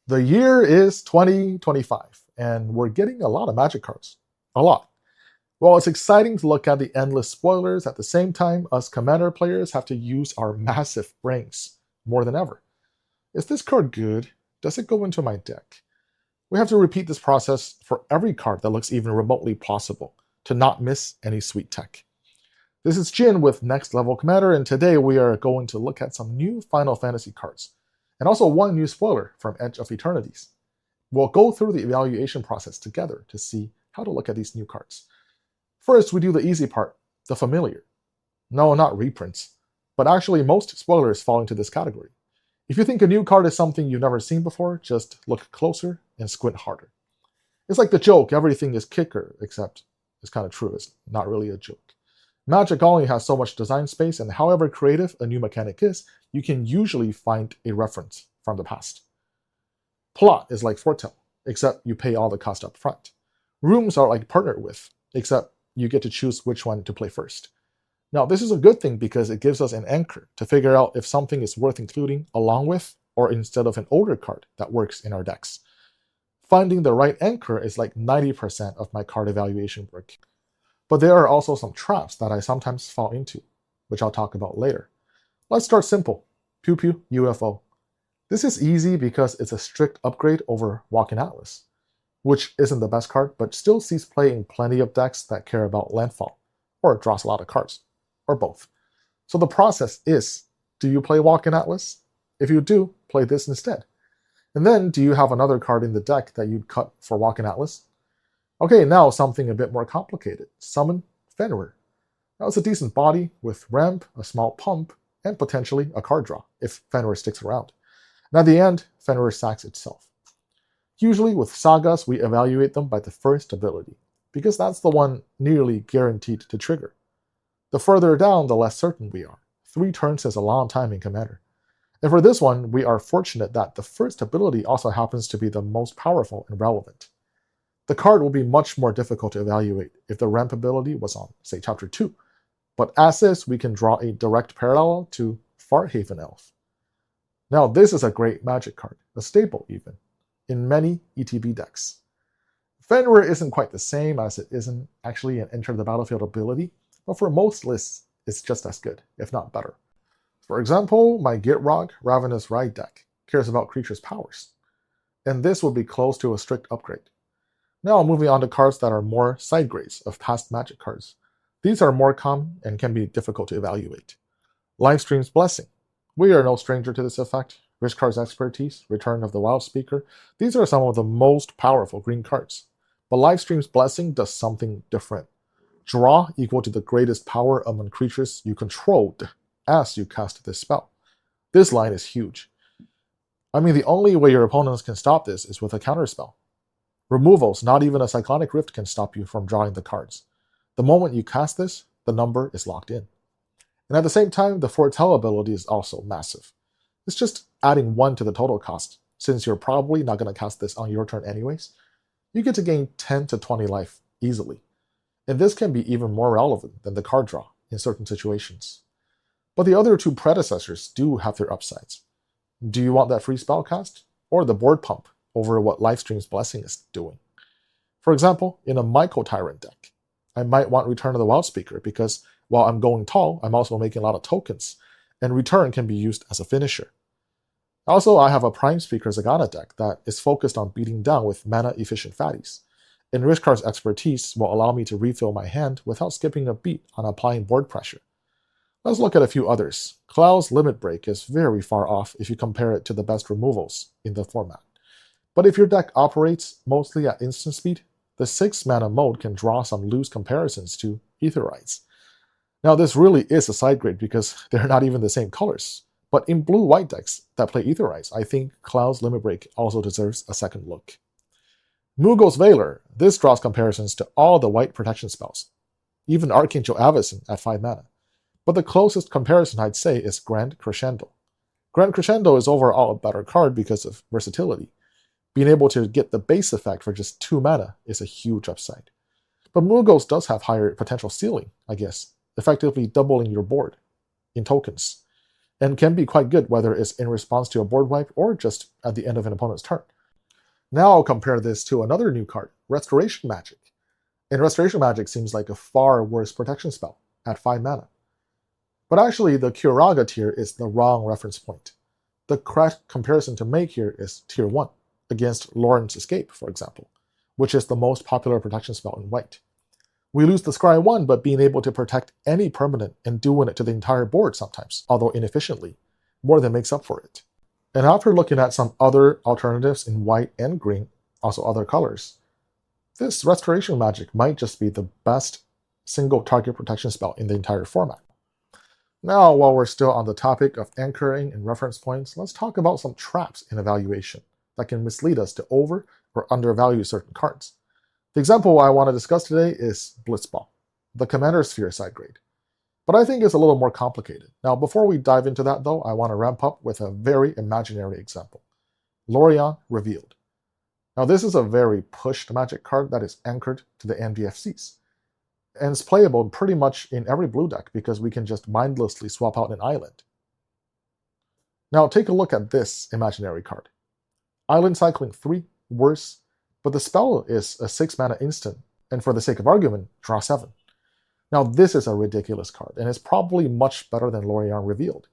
The year is 2025, and we're getting a lot of Magic cards. A lot. While it's exciting to look at the endless spoilers, at the same time, us Commander players have to use our massive brains more than ever. Is this card good? Does it go into my deck? We have to repeat this process for every card that looks even remotely plausible to not miss any sweet tech. This is Jin with Next Level Commander, and today we are going to look at some new Final Fantasy cards, and also one new spoiler from Edge of Eternities. We'll go through the evaluation process together to see how to look at these new cards. First, we do the easy part, the familiar. No, not reprints, but actually most spoilers fall into this category. If you think a new card is something you've never seen before, just look closer and squint harder. It's like the joke, everything is kicker, except it's kind of true, it's not really a joke. Magic only has so much design space, and however creative a new mechanic is, you can usually find a reference from the past. Plot is like foretell, except you pay all the cost up front. Rooms are like partner with, except you get to choose which one to play first. Now, this is a good thing because it gives us an anchor to figure out if something is worth including along with or instead of an older card that works in our decks. Finding the right anchor is like 90% of my card evaluation work. But there are also some traps that I sometimes fall into, which I'll talk about later. Let's start simple. Pew Pew UFO. This is easy because it's a strict upgrade over Walking Atlas, which isn't the best card, but still sees play in plenty of decks that care about landfall, or draws a lot of cards, or both. So the process is, do you play Walking Atlas? If you do, play this instead. And then, do you have another card in the deck that you'd cut for Walking Atlas? Okay, now something a bit more complicated. Summon Fenrir. Now it's a decent body with ramp, a small pump, and potentially a card draw, if Fenrir sticks around. And at the end, Fenrir sacks itself. Usually with sagas, we evaluate them by the first ability, because that's the one nearly guaranteed to trigger. The further down, the less certain we are. 3 turns is a long time in Commander. And for this one, we are fortunate that the first ability also happens to be the most powerful and relevant. The card will be much more difficult to evaluate if the ramp ability was on, say, Chapter 2. But as is, we can draw a direct parallel to Farhaven Elf. Now, this is a great Magic card, a staple even, in many ETB decks. Fenrir isn't quite the same, as it isn't actually an Enter the Battlefield ability, but for most lists, it's just as good, if not better. For example, my Gitrog Ravenous Ride deck cares about creatures' powers, and this would be close to a strict upgrade. Now moving on to cards that are more side grades of past Magic cards. These are more common and can be difficult to evaluate. Livestream's Blessing. We are no stranger to this effect. Rishkar's Expertise, Return of the Wild Speaker. These are some of the most powerful green cards. But Livestream's Blessing does something different. Draw equal to the greatest power among creatures you controlled as you cast this spell. This line is huge. I mean, the only way your opponents can stop this is with a counterspell. Removals, not even a Cyclonic Rift can stop you from drawing the cards. The moment you cast this, the number is locked in. And at the same time, the Foretell ability is also massive. It's just adding 1 to the total cost, since you're probably not going to cast this on your turn anyways. You get to gain 10 to 20 life easily. And this can be even more relevant than the card draw in certain situations. But the other 2 predecessors do have their upsides. Do you want that free spell cast, or the board pump over what Livestream's Blessing is doing? For example, in a Myco Tyrant deck, I might want Return of the Wild Speaker because while I'm going tall, I'm also making a lot of tokens, and Return can be used as a finisher. Also, I have a Prime Speaker Zagana deck that is focused on beating down with mana-efficient fatties, and Rishkar's Expertise will allow me to refill my hand without skipping a beat on applying board pressure. Let's look at a few others. Cloud's Limit Break is very far off if you compare it to the best removals in the format. But if your deck operates mostly at instant speed, the 6-mana mode can draw some loose comparisons to Aetherize. Now this really is a side grade because they're not even the same colors, but in blue-white decks that play Aetherize, I think Cloud's Limit Break also deserves a second look. Mughal's Veiler, this draws comparisons to all the white protection spells, even Archangel Avacyn at 5 mana. But the closest comparison I'd say is Grand Crescendo. Grand Crescendo is overall a better card because of versatility. Being able to get the base effect for just 2 mana is a huge upside. But Mugos does have higher potential ceiling, I guess, effectively doubling your board in tokens, and can be quite good whether it's in response to a board wipe or just at the end of an opponent's turn. Now I'll compare this to another new card, Restoration Magic. And Restoration Magic seems like a far worse protection spell at 5 mana. But actually, the Kyoraga tier is the wrong reference point. The correct comparison to make here is tier 1, against Lorentz Escape, for example, which is the most popular protection spell in white. We lose the Scry 1, but being able to protect any permanent and doing it to the entire board sometimes, although inefficiently, more than makes up for it. And after looking at some other alternatives in white and green, also other colors, this Restoration Magic might just be the best single target protection spell in the entire format. Now, while we're still on the topic of anchoring and reference points, let's talk about some traps in evaluation that can mislead us to over or undervalue certain cards. The example I want to discuss today is Blitzball, the Commander Sphere side grade. But I think it's a little more complicated. Now, before we dive into that though, I want to ramp up with a very imaginary example. Lorien Revealed. Now, this is a very pushed Magic card that is anchored to the NVFCs. And it's playable pretty much in every blue deck because we can just mindlessly swap out an island. Now, take a look at this imaginary card. Island Cycling 3, worse, but the spell is a 6 mana instant, and for the sake of argument, draw 7. Now, this is a ridiculous card, and it's probably much better than Lorien Revealed.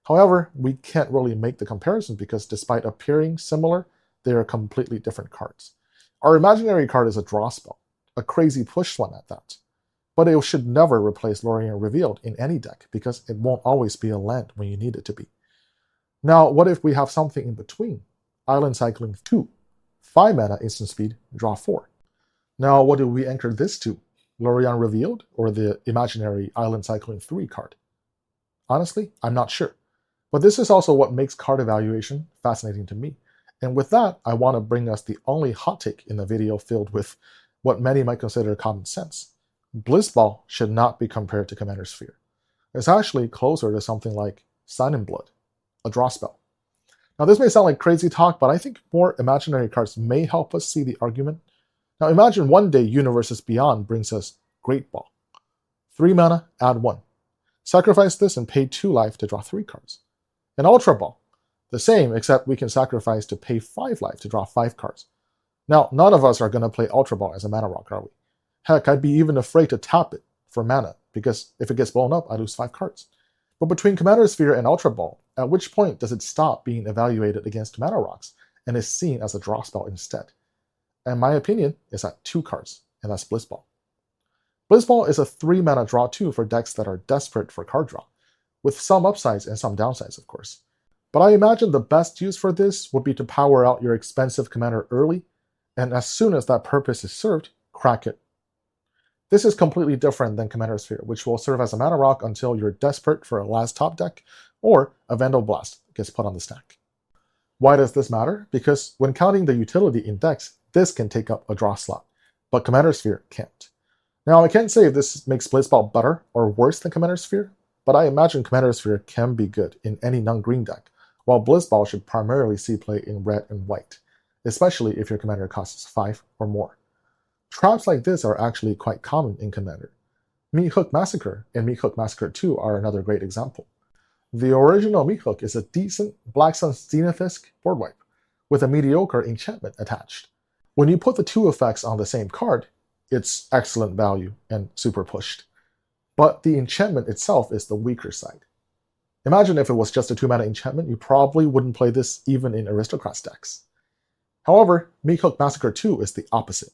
However, we can't really make the comparison because despite appearing similar, they are completely different cards. Our imaginary card is a draw spell, a crazy push one at that. But it should never replace Lorien Revealed in any deck because it won't always be a land when you need it to be. Now, what if we have something in between? Island Cycling 2, 5 mana instant speed, draw 4. Now, what do we anchor this to? Lorien Revealed or the imaginary Island Cycling 3 card? Honestly, I'm not sure. But this is also what makes card evaluation fascinating to me. And with that, I want to bring us the only hot take in the video filled with what many might consider common sense. Blitzball should not be compared to Commander Sphere. It's actually closer to something like Sign in Blood, a draw spell. Now, this may sound like crazy talk, but I think more imaginary cards may help us see the argument. Now, imagine one day Universes Beyond brings us Great Ball. 3 mana, add 1. Sacrifice this and pay 2 life to draw 3 cards. And Ultra Ball, the same, except we can sacrifice to pay 5 life to draw 5 cards. Now, none of us are going to play Ultra Ball as a mana rock, are we? Heck, I'd be even afraid to tap it for mana, because if it gets blown up, I lose 5 cards. But between Commander Sphere and Ultra Ball, at which point does it stop being evaluated against mana rocks and is seen as a draw spell instead? And my opinion is at 2 cards, and that's Blitzball. Blitzball is a 3 mana draw 2 for decks that are desperate for card draw, with some upsides and some downsides, of course. But I imagine the best use for this would be to power out your expensive commander early, and as soon as that purpose is served, crack it. This is completely different than Commander Sphere, which will serve as a mana rock until you're desperate for a last top deck, or a Vandal Blast gets put on the stack. Why does this matter? Because when counting the utility in decks, this can take up a draw slot, but Commander Sphere can't. Now, I can't say if this makes Blitzball better or worse than Commander Sphere, but I imagine Commander Sphere can be good in any non-green deck, while Blitzball should primarily see play in red and white, especially if your commander costs 5 or more. Traps like this are actually quite common in Commander. Meat Hook Massacre and Meat Hook Massacre 2 are another great example. The original Meat Hook is a decent Black Sun Zenith-esque board wipe, with a mediocre enchantment attached. When you put the 2 effects on the same card, it's excellent value and super pushed. But the enchantment itself is the weaker side. Imagine if it was just a 2 mana enchantment, you probably wouldn't play this even in Aristocrats decks. However, Meat Hook Massacre 2 is the opposite.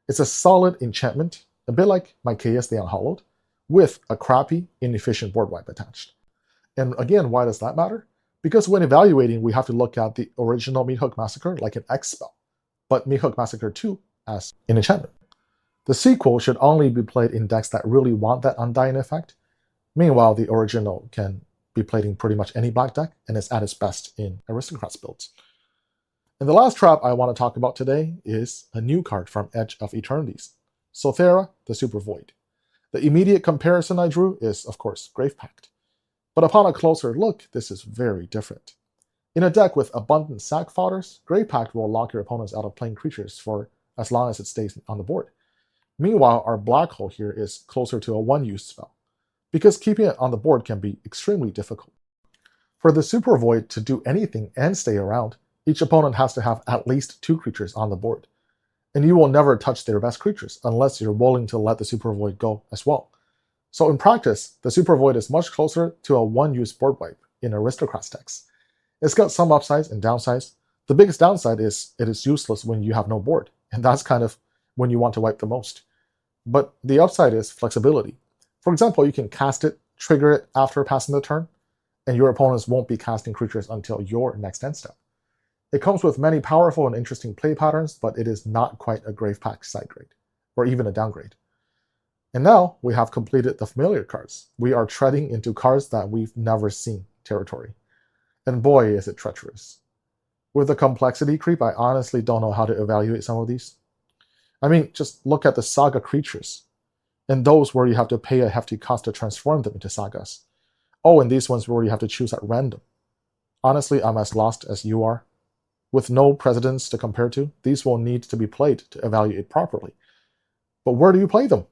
It's a solid enchantment, a bit like my Chaos the Unhallowed, with a crappy, inefficient board wipe attached. And again, why does that matter? Because when evaluating, we have to look at the original Meat Hook Massacre like an X spell, but Meat Hook Massacre 2 as an enchantment. The sequel should only be played in decks that really want that Undying effect. Meanwhile, the original can be played in pretty much any black deck, and is at its best in Aristocrats builds. And the last trap I want to talk about today is a new card from Edge of Eternities, Sothera, the Super Void. The immediate comparison I drew is, of course, Grave Pact. But upon a closer look, this is very different. In a deck with abundant sack fodders, Grave Pact will lock your opponents out of playing creatures for as long as it stays on the board. Meanwhile, our black hole here is closer to a one-use spell, because keeping it on the board can be extremely difficult. For the Super Void to do anything and stay around, Each opponent has to have at least 2 creatures on the board, and you will never touch their best creatures unless you're willing to let the Super Void go as well. So in practice, the Super Void is much closer to a one-use board wipe in Aristocrats decks. It's got some upsides and downsides. The biggest downside is it is useless when you have no board, and that's kind of when you want to wipe the most. But the upside is flexibility. For example, you can cast it, trigger it after passing the turn, and your opponents won't be casting creatures until your next end step. It comes with many powerful and interesting play patterns, but it is not quite a Gravepack side grade, or even a downgrade. And now we have completed the familiar cards. We are treading into cards that we've never seen territory. And boy, is it treacherous. With the complexity creep, I honestly don't know how to evaluate some of these. I mean, just look at the saga creatures, and those where you have to pay a hefty cost to transform them into sagas. Oh, and these ones where you have to choose at random. Honestly, I'm as lost as you are. With no precedents to compare to, these will need to be played to evaluate properly. But where do you play them?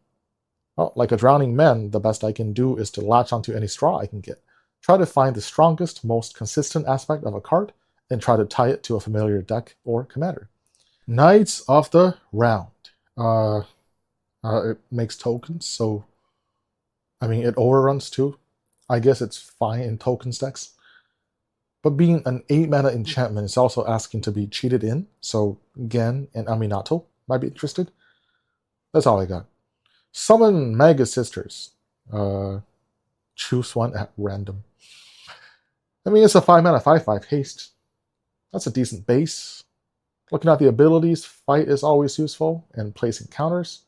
Well, like a drowning man, the best I can do is to latch onto any straw I can get. Try to find the strongest, most consistent aspect of a card, and try to tie it to a familiar deck or commander. Knights of the Round. It makes tokens, so I mean it overruns too. I guess it's fine in tokens decks. But being an 8-mana enchantment is also asking to be cheated in, so Gen and Aminato might be interested. That's all I got. Summon Mega Sisters. Choose one at random. I mean, it's a 5-mana 5/5 haste. That's a decent base. Looking at the abilities, Fight is always useful, and placing counters.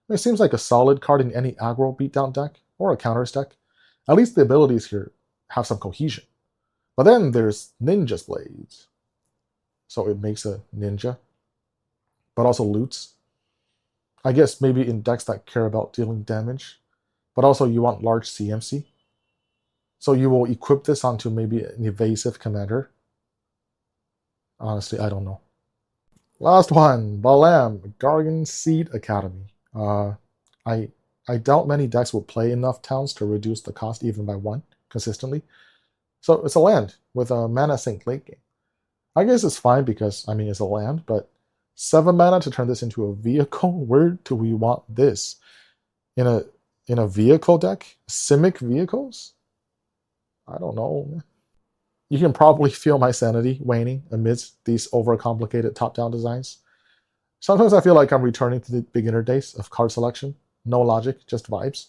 It seems like a solid card in any aggro beatdown deck, or a counters deck. At least the abilities here have some cohesion. But then there's Ninja's Blades. So it makes a ninja, but also loots. I guess maybe in decks that care about dealing damage, but also you want large CMC. So you will equip this onto maybe an evasive commander. Honestly, I don't know. Last one, Balam, Gargan Seed Academy. I doubt many decks will play enough towns to reduce the cost even by 1 consistently. So it's a land with a mana sink late game. I guess it's fine because, I mean, it's a land, but 7 mana to turn this into a vehicle? Where do we want this? In a vehicle deck? Simic vehicles? I don't know. You can probably feel my sanity waning amidst these overcomplicated top-down designs. Sometimes I feel like I'm returning to the beginner days of card selection. No logic, just vibes.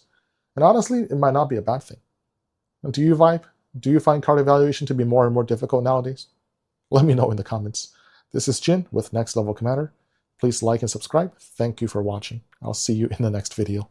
And honestly, it might not be a bad thing. And do you vibe? Do you find card evaluation to be more and more difficult nowadays? Let me know in the comments. This is Jin with Next Level Commander. Please like and subscribe. Thank you for watching. I'll see you in the next video.